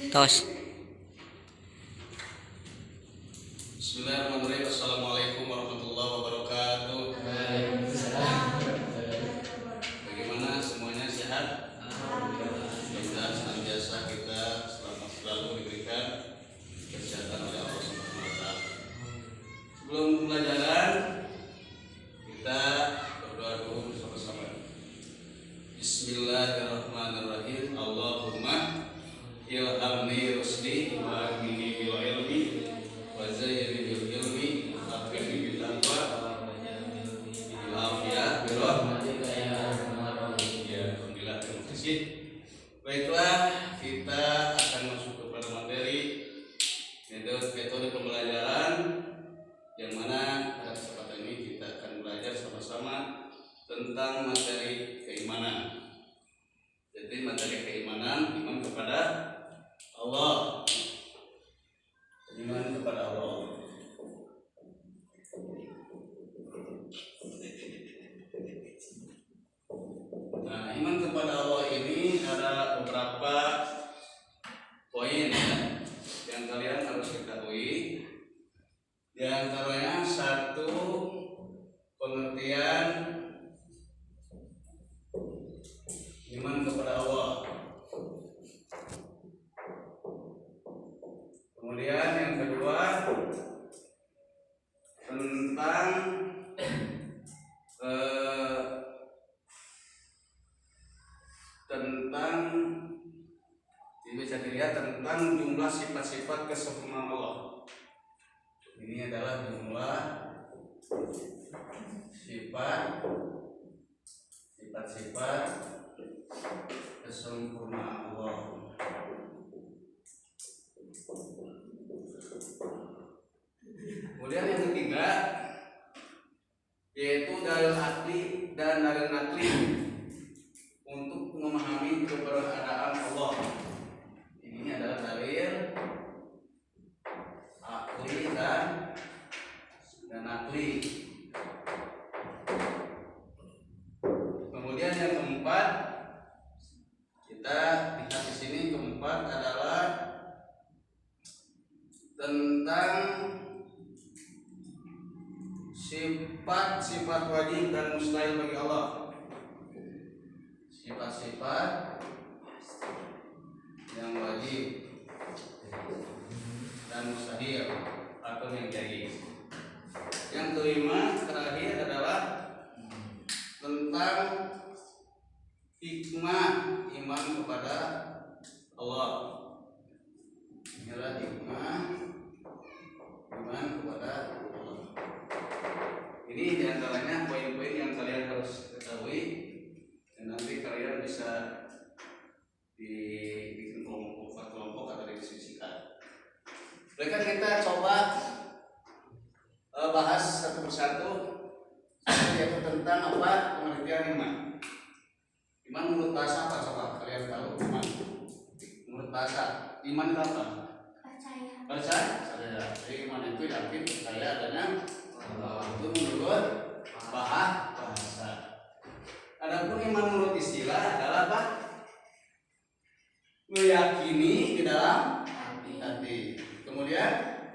Tos. Bismillahirrahmanirrahim. Assalamualaikum warahmatullahi wabarakatuh. Bagaimana semuanya, sehat? Mudah-mudahan senantiasa kita selalu diberikan kesehatan oleh Allah Subhanahu wa taala. Sebelum pembelajaran, kita berdoa dulu bersama-sama. Bismillahirrahmanirrahim. Allahumma ilhamni rusdi wa aghnini bil ilmi wa zayyini bil ilmi wa qini bil taqwa bil afiyah bil rahmatika ya arhamar rahimin. Ya, alhamdulillah, terima kasih. Baiklah, kita akan masuk kepada materi metode pembelajaran yang mana pada kesempatan ini kita akan belajar sama-sama tentang materi keimanan. Jadi materi keimanan, iman kepada Allah, iman kepada Allah. Nah, iman kepada Allah ini ada beberapa poin yang kalian harus ketahui. Di antaranya satu, pengertian iman kepada Allah. Kemudian yang kedua, tentang bisa dilihat tentang jumlah sifat-sifat kesempurnaan Allah. Ini adalah jumlah sifat-sifat kesempurnaan Allah. Kemudian yang ketiga, yaitu dalil akli dan dalil nakli untuk memahami keberadaan Allah. Ini adalah dalil akli dan nakli. Kemudian yang keempat, kita lihat di sini, keempat adalah tentang sifat-sifat wajib dan mustahil bagi Allah. Sifat-sifat yang wajib dan mustahil atau yang jaiz. Yang kelima, terakhir adalah tentang hikmah iman kepada Allah. Inilah hikmah iman kepada Allah. Ini diantaranya poin-poin yang kalian harus ketahui, dan nanti kalian bisa dibikin kelompok atau didiskusikan. Mereka kita coba bahas satu persatu, yaitu tentang apa pengertian iman. Iman menurut bahasa apa, coba kalian tahu? Iman menurut bahasa, iman itu apa? Percaya. Jadi iman itu yakin, percaya adanya Allah. Itu menurut bahasa. Adapun iman menurut istilah adalah apa? Meyakini di dalam hati. Kemudian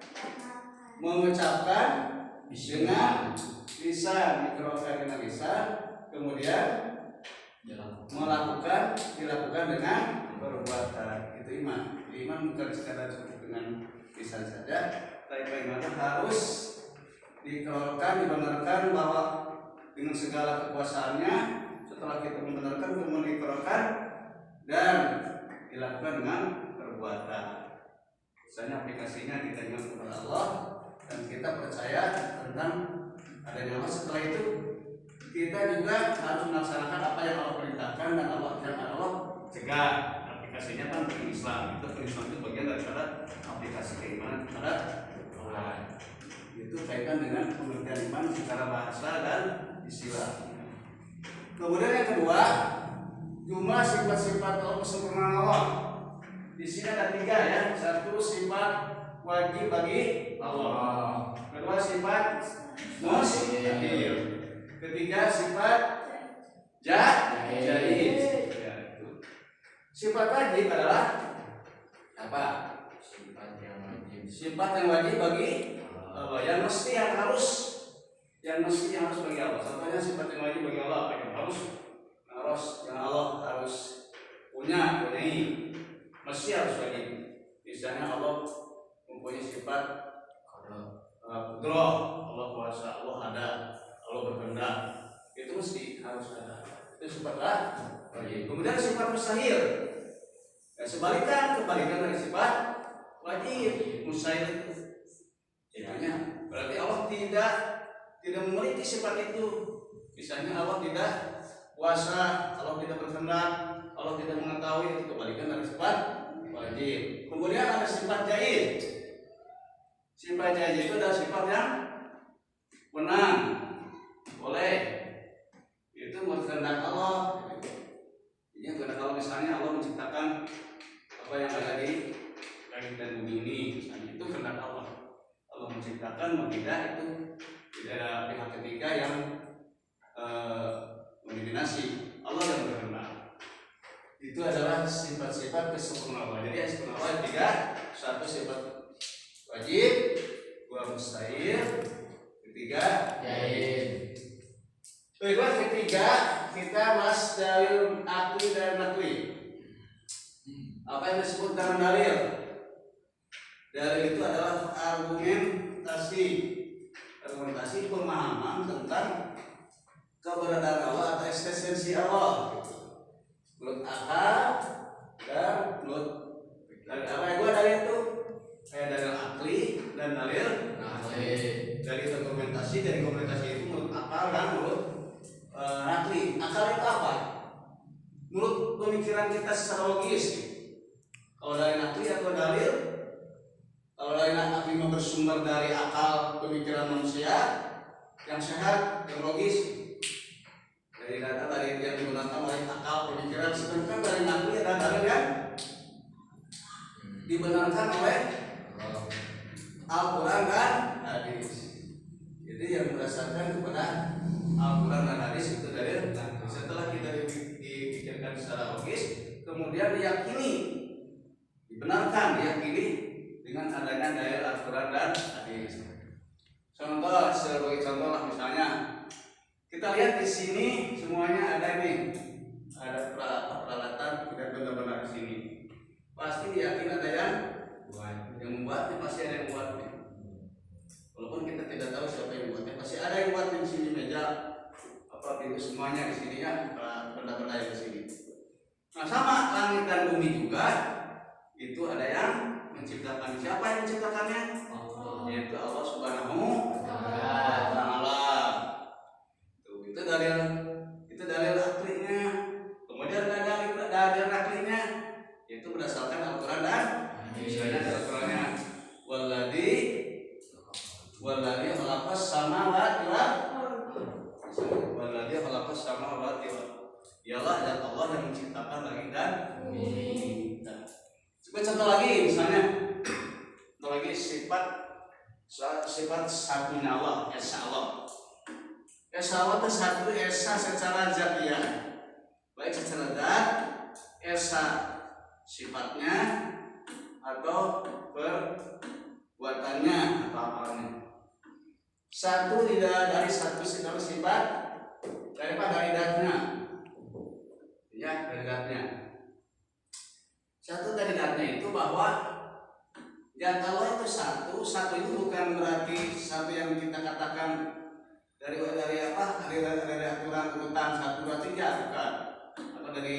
mengucapkan dengan lisan, dikeraskan dengan lisan. Kemudian dilakukan dengan perbuatan. Itu iman. Iman bukan sekadar cukup dengan lisan saja, tapi iman harus dikeluarkan, dibenarkan bahwa dengan segala kekuasaannya. Setelah kita membenarkan, kemudian dikeluarkan dan dilakukan dengan perbuatan. Misalnya aplikasinya kita ingat kepada Allah dan kita percaya tentang adanya Allah. Setelah itu kita juga harus melaksanakan apa yang Allah perintahkan dan apa yang Allah cegah. Aplikasinya kan Islam. Islam itu bagian daripada aplikasi keimanan kepada Allah. Itu kaitan dengan pengertian iman secara bahasa dan istilah. Kemudian yang kedua, jumlah sifat-sifat atau kesempurnaan Allah. Di sini ada 3 ya. Satu, sifat wajib bagi Allah. Kedua, sifat mustahil. Ketiga, sifat jaiz. Sifat wajib adalah Apa? Sifat yang wajib. Sifat yang wajib bagi Allah, yang mesti, yang harus bagi Allah. Contohnya sifat yang wajib bagi Allah, yang harus yang Allah harus punyai, mesti harus wajib. Misalnya Allah mempunyai sifat qudrah, Allah kuasa, Allah ada, Allah berkehendak, itu mesti harus ada. Itu sifat wajib. Kemudian sifat mustahil. Ya, kebalikan dari sifat wajib. Mustahil itu contohnya berarti Allah tidak memiliki sifat itu. Misalnya Allah tidak kuasa, Allah tidak berkehendak, Allah tidak mengetahui, itu kebalikan dari sifat wajib. Kemudian ada sifat jaiz. Sifat jaiz itu adalah sifat yang menang, boleh. Itu berkehendak Allah. Jadi kehendak Allah, misalnya Allah menciptakan apa yang ada di langit dan bumi ini, misalnya itu kehendak Allah. Allah menciptakan, tidak, itu tidak ada pihak ketiga yang mendominasi. Allah yang berkehendak. Itu adalah sifat-sifat kesempurnaan Allah. Jadi sempurna Allah tiga: satu sifat wajib, dua mustahil, ketiga jaiz. Berikut ketiga kita bahas dalil akli dan nakli. Apa yang disebut dengan dalil? Dalil itu adalah argumentasi pemahaman tentang keberadaan Allah atau eksistensi Allah menurut akal dan menurut dalil. Apa yang dalil itu? Dalil akli dan dalil nakli. Dari argumentasi itu menurut akal dan menurut nakli. Akal itu apa? Menurut pemikiran kita secara logis. Kalau dari nakli atau dalil, kalau dari nakli bersumber dari akal pemikiran manusia yang sehat, yang logis, dari data dari yang digunakan oleh akal pemikiran. Sedangkan dari nakli adalah dalil yang dibenarkan oleh Al-Quran dan hadis. Jadi yang berdasarkan kepada Al-Quran dan hadis itu dalil. Setelah kita dipikirkan secara logis, kemudian diyakini dengan adanya dalil Al-Quran dan hadis. Sebagai contoh lah, misalnya kita lihat di sini semuanya ada peralatan tidak benar-benar di sini. Pasti diyakini ada yang membuatnya, pasti ada yang membuatnya. Walaupun kita tidak tahu siapa yang membuatnya, pasti ada yang buat di sini meja, pintu, semuanya di sini ya, benda-benda di sini. Nah, sama langit dan bumi juga itu ada yang menciptakan. Siapa yang menciptakannya? Yaitu Allah Subhanahu wa Ta'ala. Itu dalil aklinya. Kemudian dalil aklinya itu berdasarkan Al-Quran dan misalnya Al-Qurannya Walladzi khalaqas samawati ialah dan Allah yang menciptakan langit dan bumi. Coba contoh lagi, misalnya sifat satunya Allah, esa Allah. Esa Allah itu satu, esa secara zatiah, baik secara zat, esa sifatnya atau perbuatannya atau apanya. Satu tidak dari satu sifat dari datnya. Ya, dari datnya. Satu dari datnya itu bahwa zat Allah itu satu itu bukan berarti satu yang kita katakan dari aturan urutan 1, 2, 3, bukan. Atau dari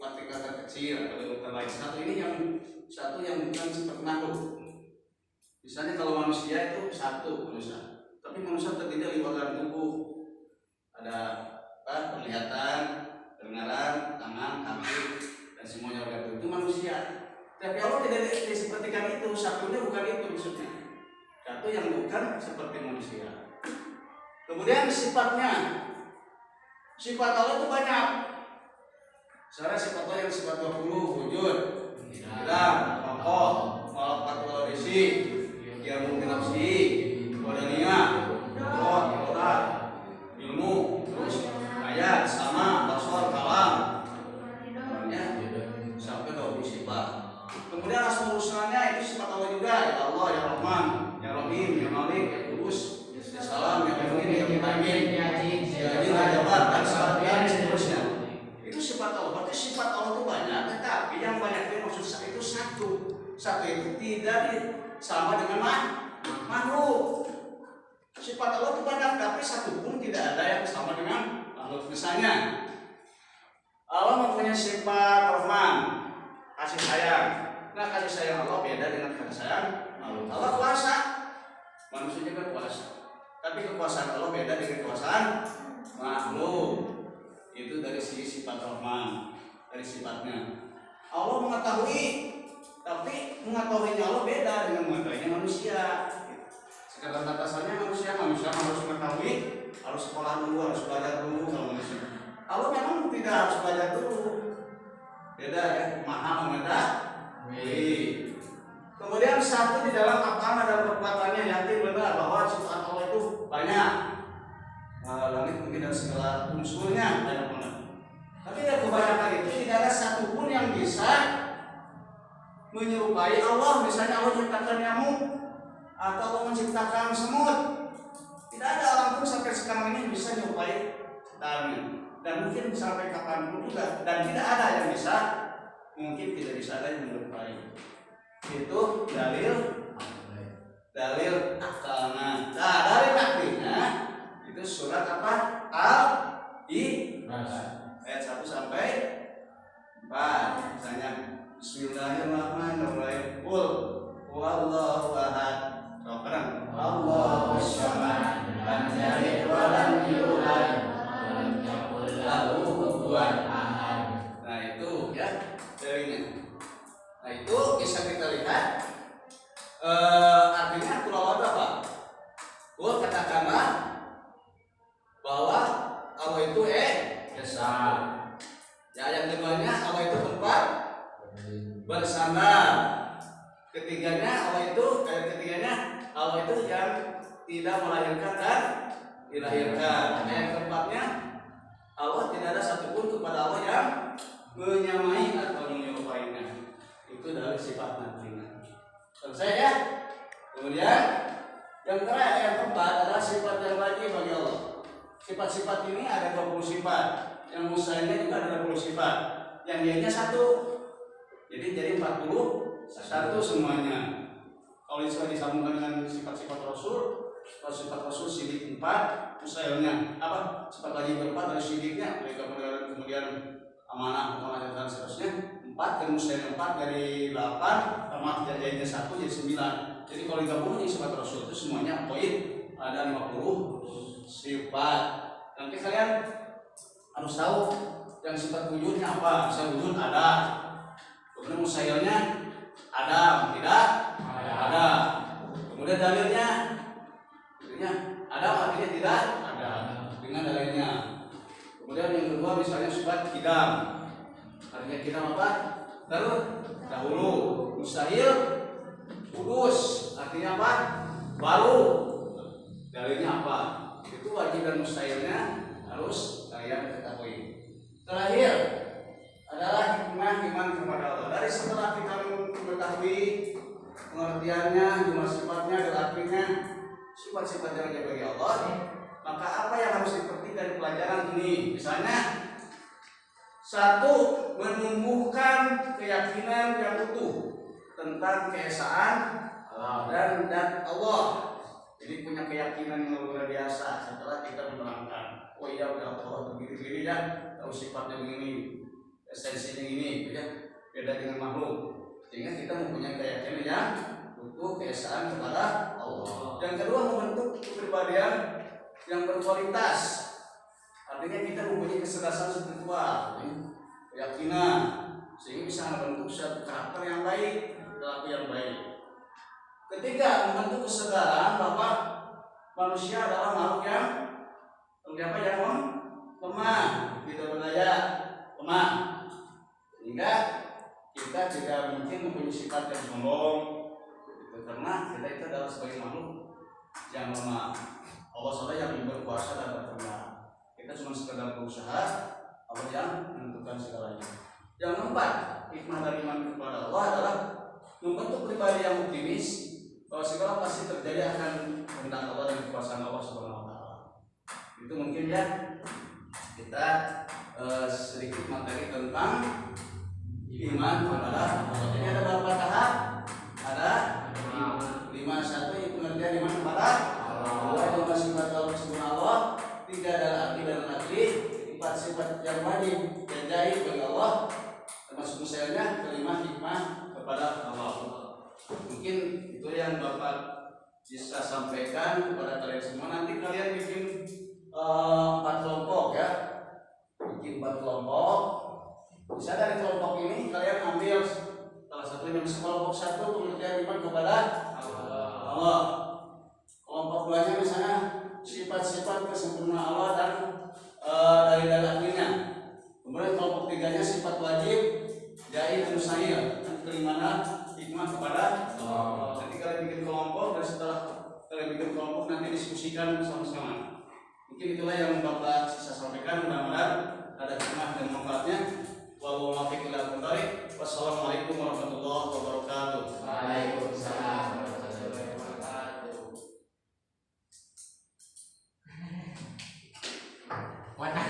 partikel terkecil atau dari urutan lain. Satu yang bukan seperti makhluk. Misalnya kalau manusia itu satu manusia, tapi manusia terdiri dari organ tubuh. Ada penglihatan, pendengaran, tangan, kaki, dan semuanya organ tubuh itu manusia. Tapi Allah tidak sepertikan itu. Satunya bukan itu maksudnya. Satu yang bukan seperti manusia. Kemudian sifatnya, sifat Allah itu banyak. Misalnya sifat Allah yang sifat 20, wujud, hilang, kokoh, malakat isi, yang mungkin nafsi, wadaniyah, roh, irodah, ilmu, terus ayat, sama, basar, kalam, sampai 20 sifat. Kemudian asmaul husna sifat Allah itu banyak, tetapi yang banyak itu maksud saya itu satu. Satu itu tidak sama dengan makhluk. Sifat Allah itu banyak, tapi satu pun tidak ada yang sama dengan makhluk. Misalnya, Allah mempunyai sifat Rahman, kasih sayang. Nah, kasih sayang Allah beda dengan kasih sayang makhluk. Allah kuasa, manusia juga kuasa. Tapi kekuasaan Allah beda dengan kekuasaan makhluk. Itu dari sisi sifat Rahman, dari sifatnya. Allah mengetahui, tapi mengetahuinya Allah beda dengan mengetahuinya manusia. Sekarang batasannya manusia harus mengetahui, harus sekolah dulu, harus belajar dulu. Kalau manusia, Allah memang tidak harus belajar dulu. Beda ya, maha mengetahui. Kemudian satu di dalam apa dalam perbuatannya, yakin benar bahwa sifat Allah itu banyak. Langit mungkin dan segala unsurnya banyak banget. Tapi dari kebanyakan itu tidak ada satupun yang bisa menyerupai Allah. Misalnya Allah menciptakan nyamuk atau Allah menciptakan semut. Tidak ada orang pun sampai sekarang ini bisa menyerupai ciptaannya. Dan mungkin sampai kapanpun juga. Dan tidak ada yang bisa, mungkin tidak bisa ada yang menyerupai. Itu dalil akalnya. Nah, dalil akalnya itu surat apa? Ayat 1 sampai 4. Misalnya Bismillahirrahmanirrahim. Qul huwallahu ahad. Allahu samad. Lam yalid wa lam yulad wa lam yakul lahu kufuwan ahad. Nah, itu ya dalilnya. Nah, itu bisa kita lihat artinya Qul huwallahu apa? Qul katakanlah bahwa Allah itu esa. Ya, yang keduanya Allah itu tempat bersandar. Ketiganya Allah itu yang tidak melahirkan dan dilahirkan. Yang keempatnya Allah tidak ada satupun kepada Allah yang menyamai atau menyerupainya. Itu dari sifat nantinya. Selesai ya. Kemudian yang terakhir, yang keempat adalah sifat yang lagi bagi Allah. Sifat-sifat ini ada 20 sifat. Yang mustahilnya juga ada 20 sifat. Yang lainnya 1. Jadi 41 semuanya. Kalau sudah disambungkan dengan sifat-sifat Rasul, sifat Rasul sidik 4, mustahilnya apa? Sifat lagi 4 dari sidiknya, kemudian amanah dan seterusnya 4, dan mustahil 4 dari 8, sama jadinya 1 jadi 9. Jadi kalau digabung ini sifat Rasul itu semuanya poin ada 50 sifat. Nanti kalian harus tahu yang sifat wujudnya apa. Misalnya wujud ada, kemudian mustahilnya ada, tidak ada. Kemudian dalilnya ada, artinya tidak ada dengan dalilnya. Kemudian yang kedua misalnya sifat kidam, artinya kidam apa? Dahulu. Mustahil kudus, artinya apa? Baru. Dalilnya apa? Itu wajib dan mustahilnya harus kalian ketahui. Terakhir adalah hikmah iman kepada Allah. Dari setelah kita mengetahui pengertiannya, jumlah sifatnya, dan artinya sifat-sifat yang ada bagi Allah, maka apa yang harus dipetik dari pelajaran ini? Misalnya, 1. Menumbuhkan keyakinan yang utuh tentang keesaan dan Allah. Jadi punya keyakinan yang luar biasa setelah kita menerangkan, oh iya udah Allah begini-begini ya, tahu sifatnya begini, esensinya ini, ya beda dengan makhluk. Sehingga kita mempunyai keyakinan yang utuh keesaan kepada Allah. Yang kedua, membentuk kepribadian yang berkualitas. Artinya kita mempunyai kecerdasan spiritual, keyakinan, sehingga bisa membentuk suatu karakter yang baik, perilaku yang baik. Ketiga, membentuk kesadaran bahwa manusia adalah makhluk yang lemah, tidak berdaya, lemah. Sehingga kita tidak mungkin mempunyai sifat yang sombong, karena kita itu adalah sebagai makhluk yang lemah. Allah saja yang berkuasa dan berkuasa. Kita cuma sekedar berusaha, Allah yang menentukan segalanya. Yang keempat, hikmah dari iman kepada Allah adalah membentuk pribadi yang optimis bahwa segala pasti terjadi akan kehendak Allah dan kekuasaan Allah Subhanahu wa taala. Itu mungkin ya kita sedikit materi tentang iman kepada Allah. Jadi ada berapa tahap? Ada 5. 1 itu pengertian iman kepada Allah. 2 lima sifat Allah. 3 adalah arti dan nakli. 4 sifat yang wajib dan jaib bagi Allah, termasuk misalnya. 5 hikmah kepada Allah. Mungkin itu yang Bapak bisa sampaikan kepada kalian semua. Nanti kalian bikin 4 kelompok ya. Bikin 4 kelompok. Bisa dari kelompok ini kalian ambil salah satunya. Kelompok 1 pengertian iman kepada Allah. Kelompok 2-nya misalnya sifat-sifat kesempurnaan Allah dan dari dalilnya. Kemudian kelompok 3-nya sifat wajib, jaib, mustahil. Dan kelimanya hikmah kepada Allah. Nanti kalian bikin kelompok dan setelah kalian bikin kelompok nanti diskusikan bersama-sama. Mungkin itulah yang Bapak bisa sampaikan. Mudah-mudahan